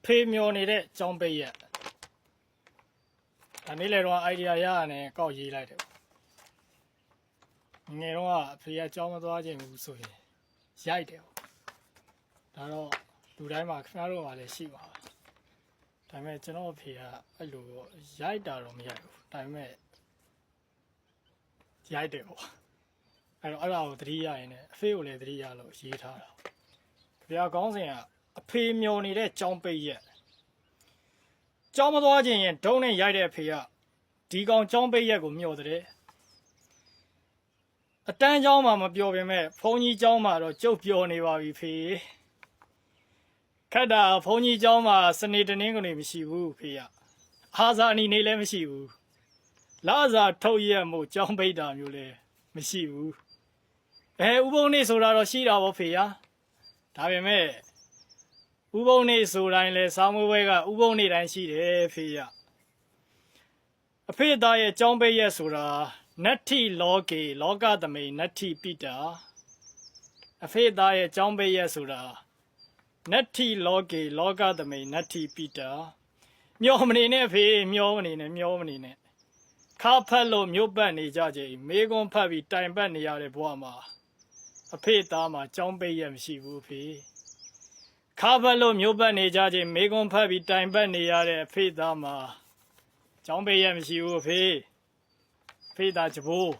ဖေမျောနေတဲ့ကြောင်းပိတ်ရက်ဒါနေ့လေတော့ idea ရရတယ်ကောက်ရေးလိုက်တယ်ငယ်တော့အဖေကကြောင်းမသွားခြင်းဘူးဆိုရင်ရိုက်တယ်ဒါတော့လူတိုင်းမှာခင်ဗျားတို့ကလည်းရှိပါဒါပေမဲ့ကျွန်တော်အဖေကအဲ့လိုရိုက်တာတော့မရိုက်ဘူးဒါပေမဲ့ရိုက်တယ်ပေါ့အဲ့တော့အဲ့ဒါကိုသတိရရင်လည်းအဖေကိုလည်းသတိရလို့ရေးထားတာဗျာကောင်းစဉ်ကအဖေမျောနေတဲ့ကြောင်းပိတ်ရက်ကြောင်းမသွားခြင်းရင်ဒုံးနဲ့ရိုက်တဲ့အဖေကဒီကောင်ကြောင်းပိတ်ရက်ကိုမျောတဲ့အတန်းเจ้าမှာမပြောပေမဲ့ဘုန်းကြီးเจ้าမှာတော့ကြုတ်ပြောနေပါပြီဖေခက်တာဘုန်းကြီးเจ้าမှာစနေတနင်္ဂနွေမရှိဘူးဖေရအာဇာနီနေလည်းမရှိဘူးလာဇာထုတ်ရက်မို့เจ้าပိတ်တာမျိုးလည်းမရှိဘူးဥပုံနေဆိုတာတော့ရှိတာဗောဖေရဒါပေမဲ့ဥပုံနေဆိုတိုင်းလဲစောင်းမွေးဝဲကဥပုံနေတိုင်းရှိတယ်ဖေရအဖေသားရဲ့เจ้าပိတ်ရက်ဆိုတာနတ္ထိလောကေလောကသမိန်နတ္ထိပိတာအဖေသားရဲ့ကြောင်းပိတ်ရက်ဆိုတာနတ္ထိလောကေလောကသမိန်နတ္ထိပိတာမျောမနေနဲ့ဖေမျောမနေနဲ့ခါဖက်လို့မြို့ပတ်နေကြချိန်မေကွန်းဖတ်ပြီးတိုင်ပတ်နေရတဲ့ဘဝမှာအဖေသားမှာကြောင်းပိတ်ရက်မရှိဘူးဖေခါဖက်လို့မြို့ပတ်နေကြချိန်မေကွန်းဖတ်ပြီးတိုင်ပတ်နေရတဲ့အဖေသားမှာကြောင်းပိတ်ရက်မရှိဘူးဖေဖေးသားချဘိုး